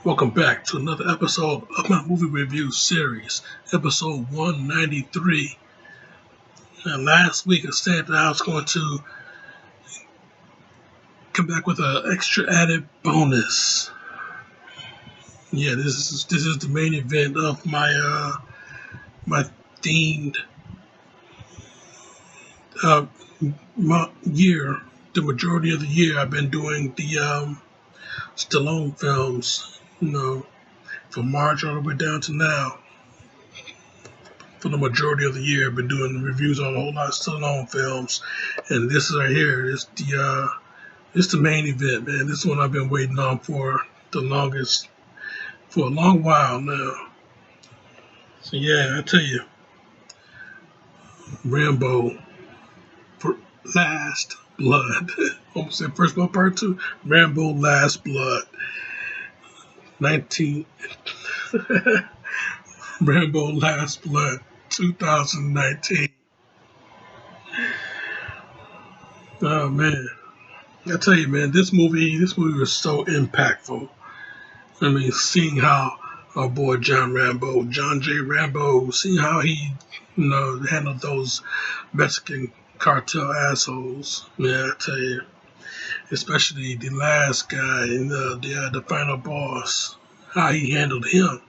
Welcome back to another episode of my movie review series, episode 193. And last week I said that I was going to come back with an extra added bonus. Yeah, this is the main event of my themed uh year. The majority of the year I've been doing the Stallone films, from March all the way down to now. For the majority of the year, I've been doing reviews on a whole lot of Stallone films, and this is right here. It's the main event, man. This one I've been waiting on for the longest, for a long while now. So yeah, I tell you, Rambo, for Last Blood. Almost said first one, part two. Rambo, Last Blood. 19. Rambo, Last Blood, 2019. Oh man. I tell you, man, this movie was so impactful. I mean, seeing how our boy John J. Rambo, seeing how he, handled those Mexican cartel assholes. Man, I tell you, especially the last guy, the final boss, how he handled him.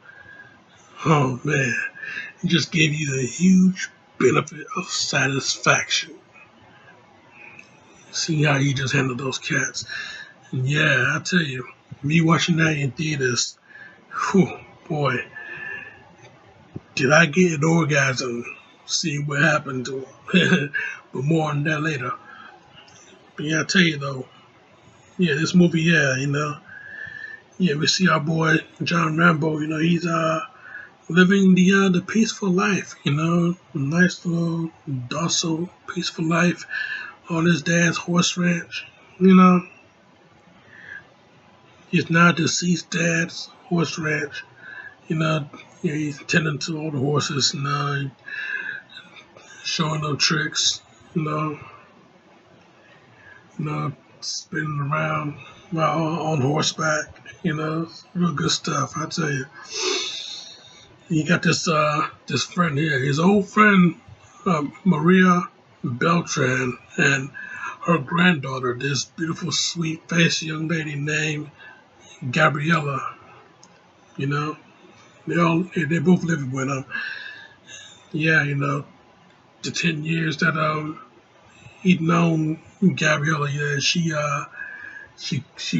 Oh man, it just gave you the huge benefit of satisfaction. Seeing how he just handled those cats. And yeah, I tell you, me watching that in theaters, whew, boy, did I get an orgasm seeing what happened to him. But more on that later. But yeah, I tell you though, yeah, this movie, we see our boy John Rambo, he's living the peaceful life, a nice little docile, peaceful life on his dad's horse ranch, his now deceased dad's horse ranch. He's tending to all the horses, showing them tricks, spinning around while on horseback, real good stuff, I tell you. He got this friend here, his old friend, Maria Beltran, and her granddaughter, this beautiful, sweet-faced young lady named Gabriella. They both living with him. Yeah, the 10 years that he'd known Gabriella, yeah, she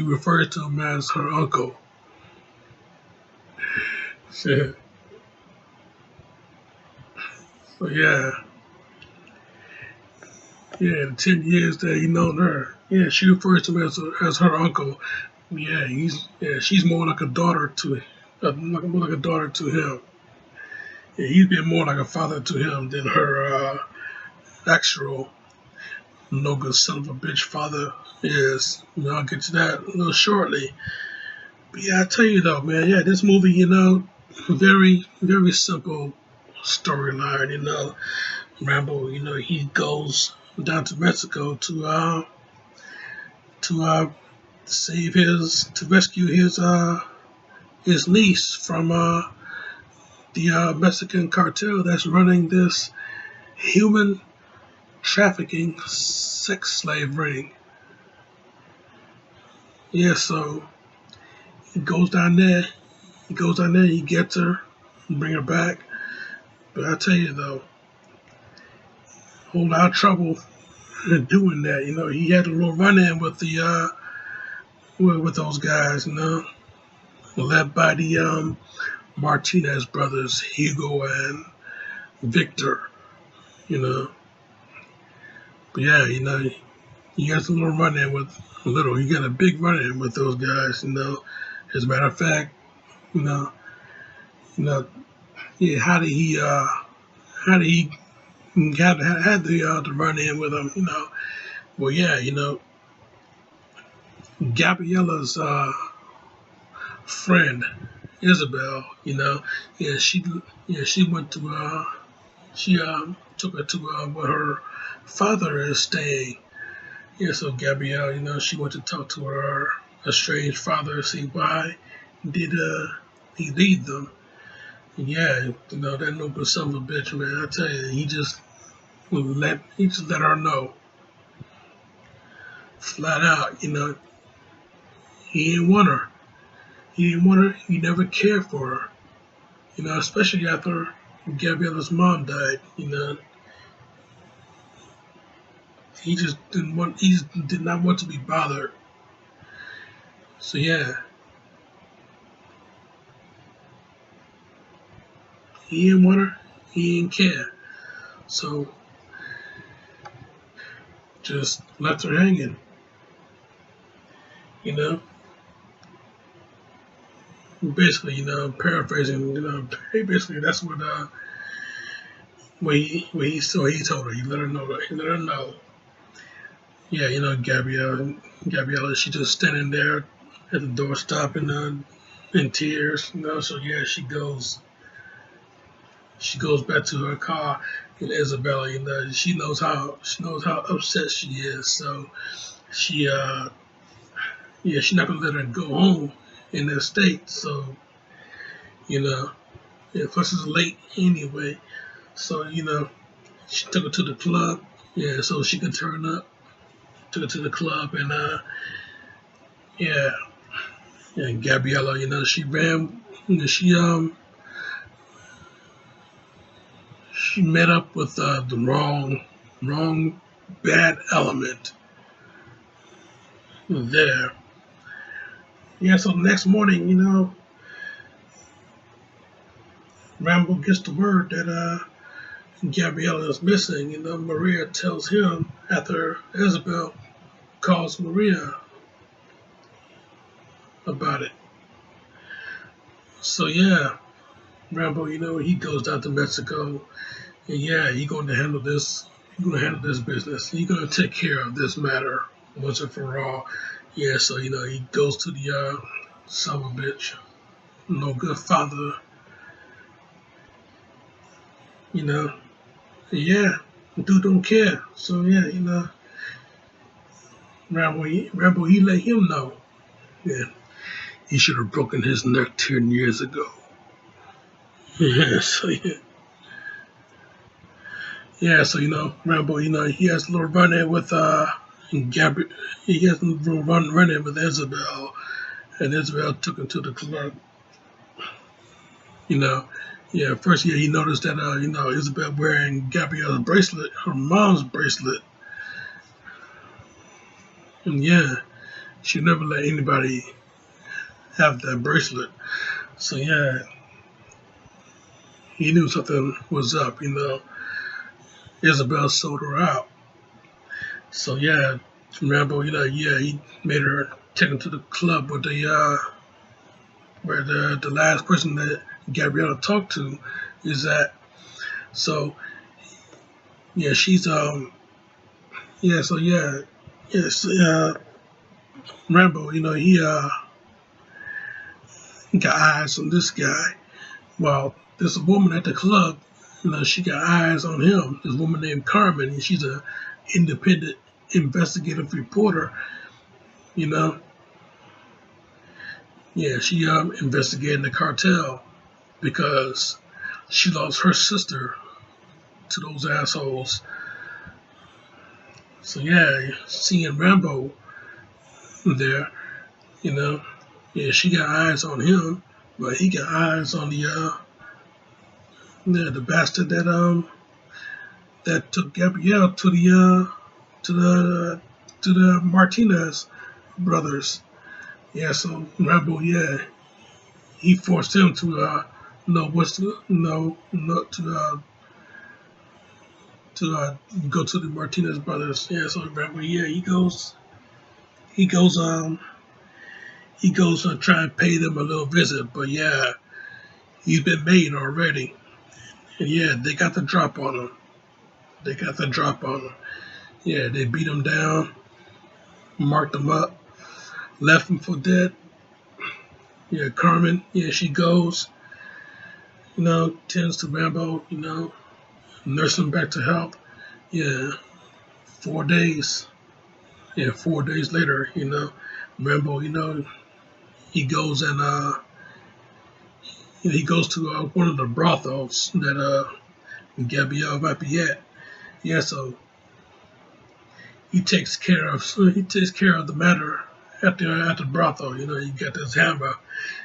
refers to him as her uncle. So yeah, the 10 years that he known her, yeah, she refers to him as her uncle. Yeah, she's more like a daughter to, more like a daughter to him. Yeah, he's been more like a father to him than her actual no good son of a bitch father is. I'll get to that a little shortly. But yeah, I tell you though, man, yeah, this movie, very, very simple storyline, Rambo, he goes down to Mexico to rescue his niece from the Mexican cartel that's running this human trafficking sex slave ring. Yeah, so he goes down there, he gets her, bring her back. But I tell you though, whole lot of trouble doing that. He had a little run-in with the with those guys, led by the Martinez brothers, Hugo and Victor, you know. But yeah, he has a little run-in with he got a big run-in with those guys, As a matter of fact, you know, yeah, how did he had the run-in with them, Well, yeah, Gabriella's friend Isabel, yeah, she went to she took her to where her father is staying. Yeah, so Gabrielle, she went to talk to her estranged father, see why did he lead them. And yeah, that no good son of a bitch, man. I tell you, he just let her know flat out. He didn't want her. He didn't want her. He never cared for her. Especially after Gabriella's mom died. He just didn't want. He just did not want to be bothered. So yeah, he didn't want her. He didn't care. So just left her hanging. You know, basically, paraphrasing. Basically that's what he told her. He let her know. He let her know. Yeah, Gabriella. She just standing there at the doorstop in tears. So yeah, she goes back to her car, and Isabella, she knows how upset she is. So she she's not gonna let her go home in that state. So you know, plus it's late anyway. So she took her to the club. Yeah, so she could turn up. Took her to the club, and yeah, and Gabriella, she ran. She met up with the wrong bad element there. Yeah, so the next morning, Rambo gets the word that Gabriella is missing. Maria tells him after Isabel calls Maria about it. So yeah, Rambo, he goes down to Mexico, and yeah, he's going to handle this. He's going to handle this business. He's going to take care of this matter once and for all. Yeah, so he goes to the son of a bitch, no good father, you know. Yeah, dude don't care. So yeah, Rambo, he let him know. Yeah, he should have broken his neck 10 years ago. Yeah, so so Rambo, he has a little run-in with Gabri. He has a little run-in with Isabel, and Isabel took him to the club. You know, yeah. First, yeah, he noticed that Isabel wearing Gabriella's bracelet, her mom's bracelet, and yeah, she never let anybody have that bracelet. So yeah, he knew something was up. Isabel sold her out. So yeah, Rambo, yeah, he made her take him to the club where the last person that Gabriella talked to is at. So yeah, she's yeah, so yeah, yes, Rambo, he got eyes on this guy. Well, there's a woman at the club, she got eyes on him. This woman named Carmen, and she's a independent investigative reporter. You know, yeah, she investigating the cartel because she lost her sister to those assholes. So yeah, seeing Rambo there, you know, yeah, she got eyes on him, but he got eyes on the bastard that took Gabrielle to the Martinez brothers. Yeah, so Rambo, yeah, he forced him to know what's to know, not to go to the Martinez brothers. Yeah, so Rambo, yeah, he goes he goes try and pay them a little visit, but yeah, he's been made already, and yeah, they got the drop on him. They got the drop on him. Yeah, they beat him down, marked him up, left him for dead. Yeah, Carmen, yeah, she goes, tends to Rambo, nurse him back to health. Yeah, 4 days. Yeah, 4 days later, Rambo, he goes and he goes to one of the brothels that Gabrielle might be at. Yeah, so he takes care of the matter at the brothel. You got this hammer,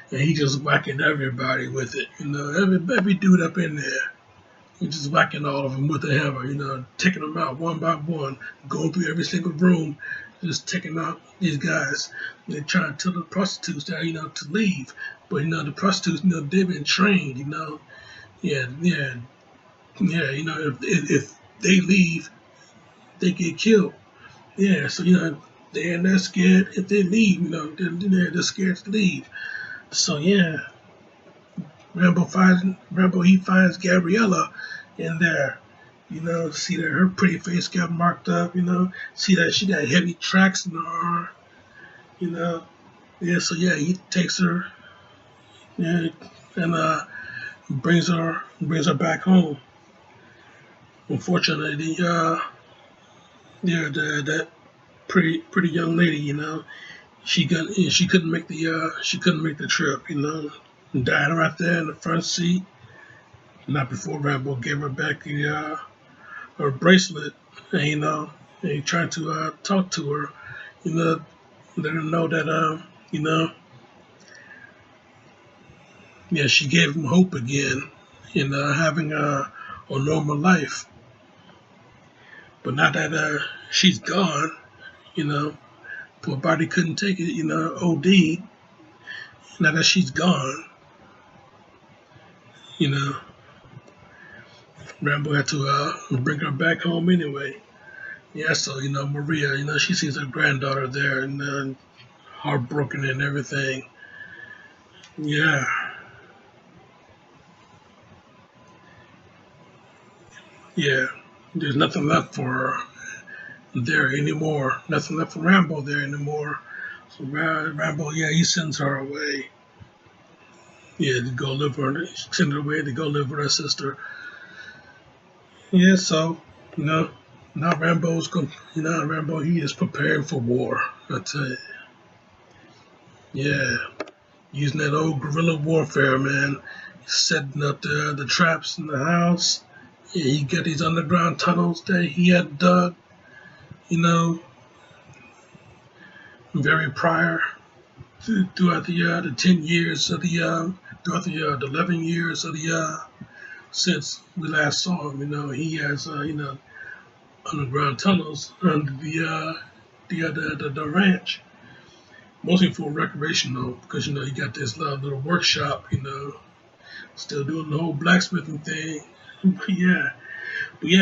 and he just whacking everybody with it. Every dude up in there. He's just whacking all of them with the hammer. Taking them out one by one, going through every single room, just taking out these guys. They're trying to tell the prostitutes that to leave, but the prostitutes they've been trained. Yeah, yeah, yeah. If they leave, they get killed. Yeah, so they're scared if they leave. They're scared to leave. So yeah, Rambo. He finds Gabriella in there. See that her pretty face got marked up. See that she got heavy tracks in her arm. You know, yeah. So yeah, he takes her, yeah, and brings her back home. Unfortunately, yeah, that pretty young lady, she couldn't make the trip. Died right there in the front seat. Not before Rambo gave her back her bracelet, and and he tried to talk to her, you know, let her know that you know, yeah, she gave him hope again in having a normal life. But now that she's gone, you know, poor body couldn't take it, OD. Now that she's gone, you know, Rambo had to bring her back home anyway. Yeah, so Maria, she sees her granddaughter there and heartbroken and everything. Yeah, yeah. There's nothing left for her there anymore. Nothing left for Rambo there anymore. So Rambo, yeah, he sends her away. Yeah, to go live with her. Send her away to go live with her sister. Yeah, so you know, now Rambo, he is preparing for war. I tell you, yeah, using that old guerrilla warfare, man. Setting up the traps in the house. Yeah, he got these underground tunnels that he had dug. You know, very prior throughout the 10 years of throughout the 11 years of the since we last saw him. He has underground tunnels under the ranch, mostly for recreation though, because he got this little workshop. Still doing the whole blacksmithing thing. But yeah,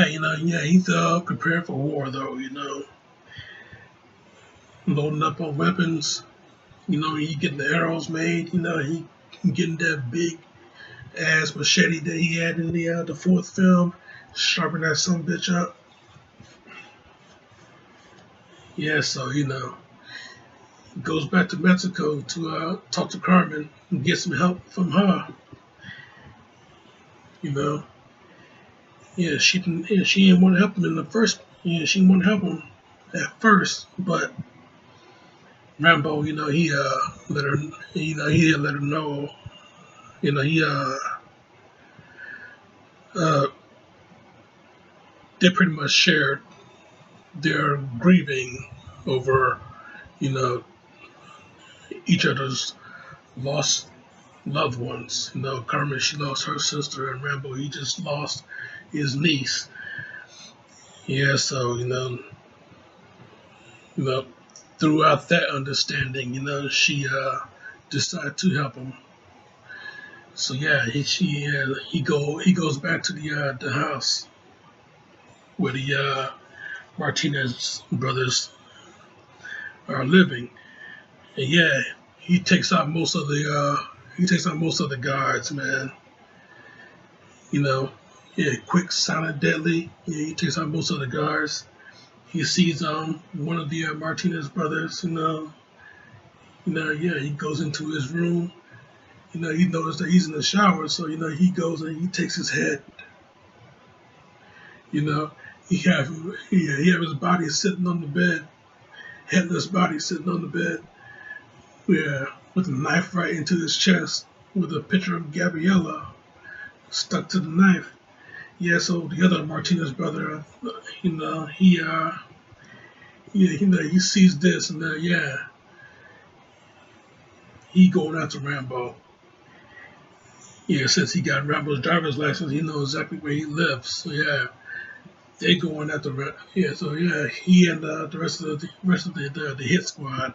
he's prepared for war though. Loading up on weapons. He getting the arrows made. He getting that big ass machete that he had in the fourth film, sharpen that some bitch up. Yeah, so goes back to Mexico to talk to Carmen and get some help from her. You know, she didn't want to help him in the first. She didn't want to help him at first, but Rambo, he let her, he let her know. He uh, they pretty much shared their grieving over, you know, each other's lost loved ones. Carmen, she lost her sister, and Rambo, he just lost his niece. Yeah, so you know, throughout that understanding, she decided to help him. So yeah, he goes back to the house where the Martinez brothers are living, and yeah, he takes out most of the guards, man. You know, yeah, quick, silent, deadly. Yeah, he takes out most of the guards. He sees one of the Martinez brothers, yeah, he goes into his room. He noticed that he's in the shower, so he goes and he takes his head. You know, he have his body sitting on the bed, headless body sitting on the bed. Yeah, with a knife right into his chest. with a picture of Gabriella stuck to the knife. Yeah, so the other Martinez brother, you know, yeah, he sees this and yeah, he going after Rambo. Yeah, since he got Rambo's driver's license, he knows exactly where he lives. So yeah, they going after yeah. So yeah, he and the rest of the hit squad,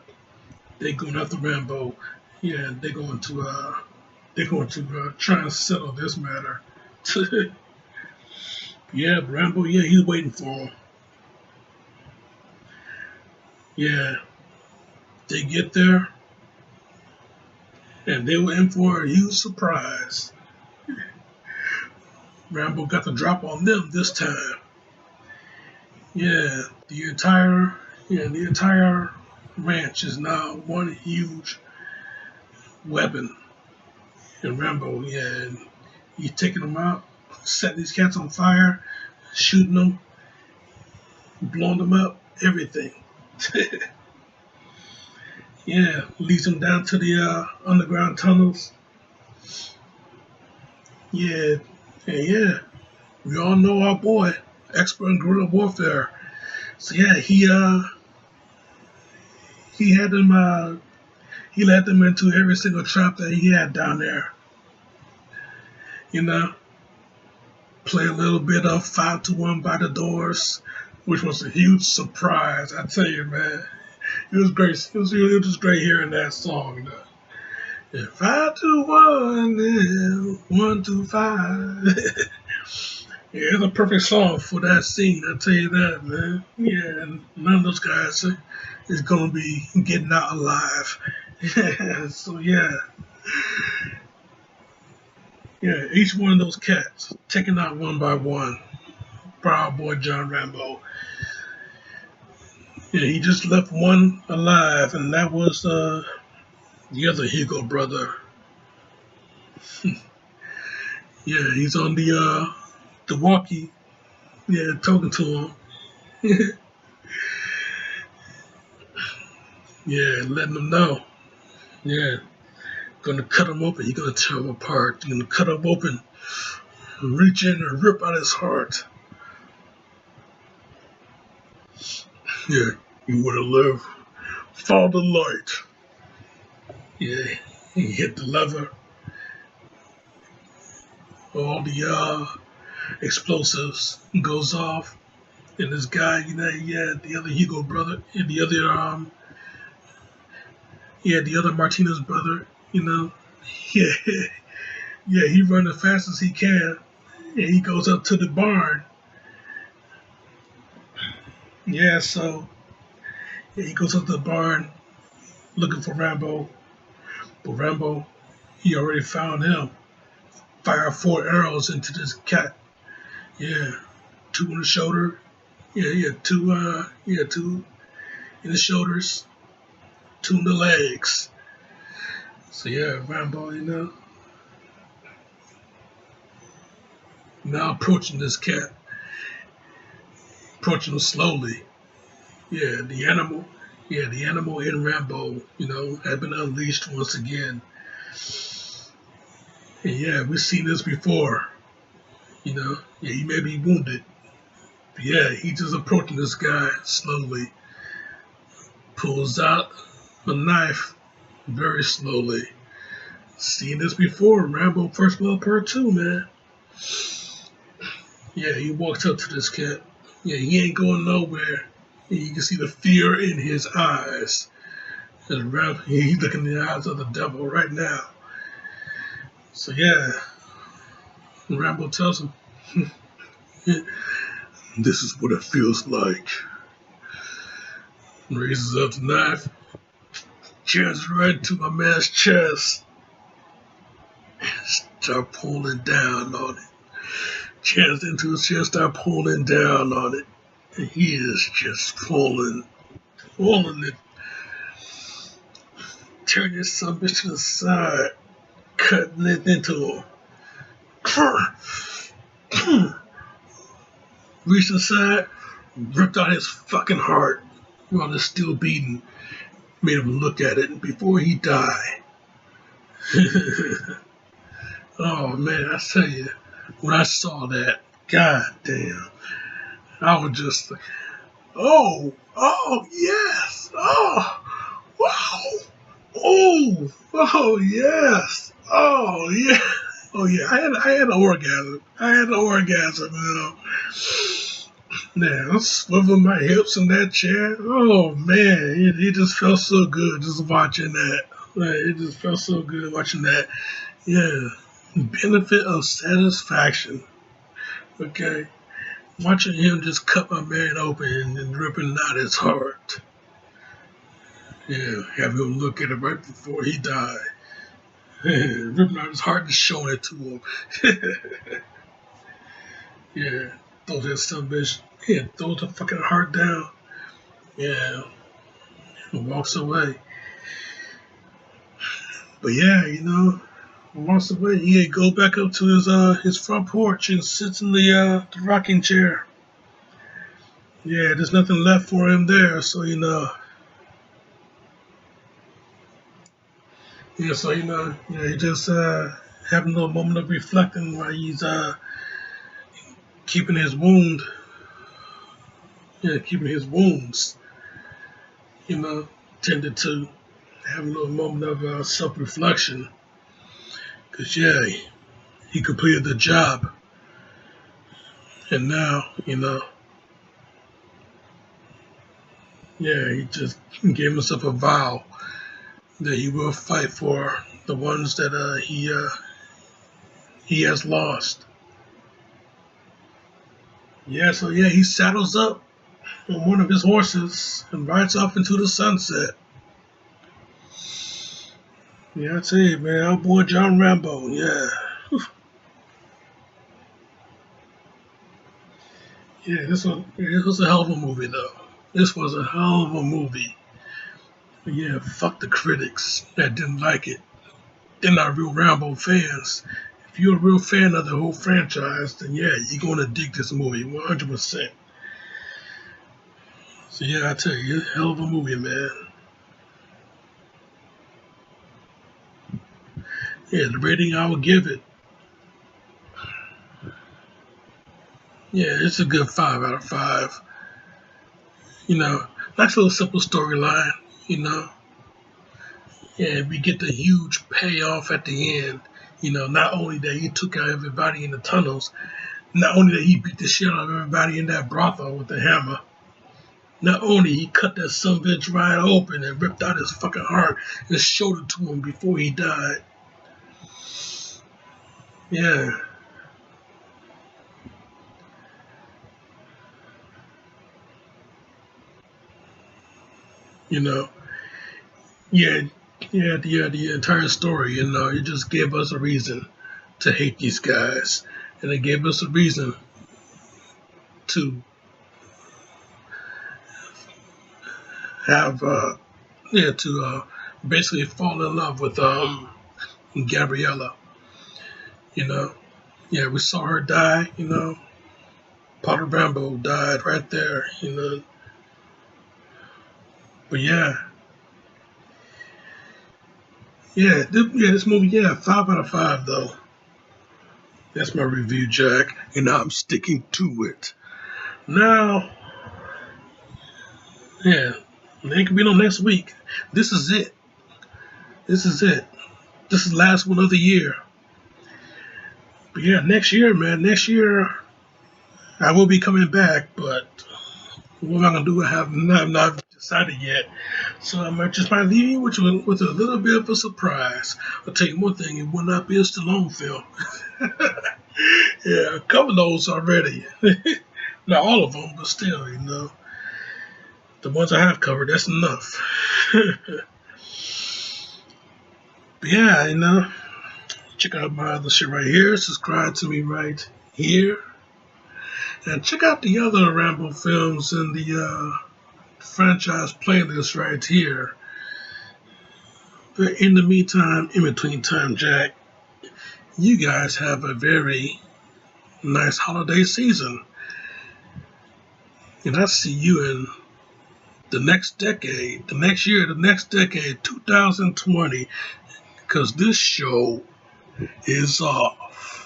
they going after Rambo. Yeah, they're going to try and settle this matter. Yeah, Rambo. Yeah, he's waiting for him. Yeah, they get there and they were in for a huge surprise. Rambo got the drop on them this time. Yeah, the entire ranch is now one huge weapon. And Rambo, yeah, and he's taking them out, setting these cats on fire, shooting them, blowing them up, everything. Yeah, leads them down to the underground tunnels. Yeah, yeah. We all know our boy, expert in guerrilla warfare. So yeah, he had them he led them into every single trap that he had down there. You know, play a little bit of 5-1 by the Doors, which was a huge surprise. I tell you, man, it was great. It was great hearing that song. You know? Yeah, 5-1, yeah, 1-5. Yeah, it's a perfect song for that scene. I tell you that, man. Yeah, and none of those guys is gonna be getting out alive. Yeah, so yeah, each one of those cats taken out one by one. Proud boy John Rambo. Yeah, he just left one alive, and that was the other Hugo brother. Yeah, he's on the walkie. Yeah, talking to him. Yeah, letting him know. Yeah, gonna cut him open. You're gonna tear him apart. You're gonna cut him open, reach in and rip out his heart. Yeah, you wanna live? Follow the light. Yeah, he hit the lever. All the explosives goes off. And this guy, yeah, the other Hugo brother, and the other Martinez brother, yeah, yeah, he run as fast as he can, and he goes up to the barn. Yeah, so yeah, he goes up to the barn looking for Rambo, but Rambo, he already found him. Fire 4 arrows into this cat. Yeah, two in the shoulder. Yeah, two in the shoulders, two in the legs. So yeah, Rambo, now approaching this cat, approaching him slowly. Yeah, the animal in Rambo, had been unleashed once again. And yeah, we've seen this before. Yeah, he may be wounded, but yeah, he's just approaching this guy slowly. Pulls out a knife very slowly. Seen this before, Rambo First Blood Part 2, man. Yeah, he walks up to this cat. Yeah, he ain't going nowhere. You can see the fear in his eyes. He's looking in the eyes of the devil right now. So yeah, Rambo tells him, "This is what it feels like." Raises up the knife, jams right to my man's chest, start pulling down on it. Jams into his chest, start pulling down on it. And he is just pulling it, turning this son bitch to the side, cutting it into him. Reached inside, ripped out his fucking heart while it's still beating. Made him look at it before he died. Oh man, I tell you, when I saw that, god damn, I was just like, oh yes, wow, oh yes, oh yeah. I had an orgasm. I had an orgasm, Man, I'm swiveling my hips in that chair. Oh man, it just felt so good just watching that. Man, it just felt so good watching that. Yeah, benefit of satisfaction. Okay, watching him just cut my man open and ripping out his heart. Yeah, have him look at it right before he died. Ripping out his heart and showing it to him. Yeah, throw that son bitch. Yeah, throw the fucking heart down. Yeah, and walks away. But yeah, walks away. He go back up to his front porch and sits in the rocking chair. Yeah, there's nothing left for him there. So he just having a little moment of reflecting while he's keeping his wound, keeping his wounds, you know, tended to, having a little moment of self-reflection. Cause yeah, he completed the job, and now he just gave himself a vow that he will fight for the ones that he has lost. Yeah, so yeah, he saddles up on one of his horses and rides off into the sunset. Yeah, I tell you, man, our boy John Rambo. Yeah, yeah, this was a hell of a movie though. This was a hell of a movie. But yeah, fuck the critics that didn't like it. They're not real Rambo fans. If you're a real fan of the whole franchise, then yeah, you're gonna dig this movie 100%. So yeah, I tell you, hell of a movie, man. Yeah, the rating I would give it, yeah, it's a good 5 out of 5. You know, nice little simple storyline. You know, yeah, we get the huge payoff at the end. Not only that he took out everybody in the tunnels, not only that he beat the shit out of everybody in that brothel with the hammer, not only he cut that son of a bitch right open and ripped out his fucking heart and showed it to him before he died. Yeah, you know, yeah, the entire story. It just gave us a reason to hate these guys, and it gave us a reason to have basically fall in love with Gabriella. You know, yeah, we saw her die. Potter Rambo died right there. But this movie, 5 out of 5 though. That's my review, Jack, and I'm sticking to it. Now, yeah, it could be no next week. This is it. This is it. This is the last one of the year. But yeah, next year, man. Next year, I will be coming back, but what am I gonna do? I have not decided yet. So I might leave you with a little bit of a surprise. I'll tell you one thing: it will not be a Stallone film. Yeah, I covered those already. Not all of them, but still, the ones I have covered, that's enough. But yeah, check out my other shit right here. Subscribe to me right here. And check out the other Rambo films in the franchise playlist right here. But in the meantime, in between time, Jack, you guys have a very nice holiday season. And I see you in the next decade, the next year, the next decade, 2020. because this show is off.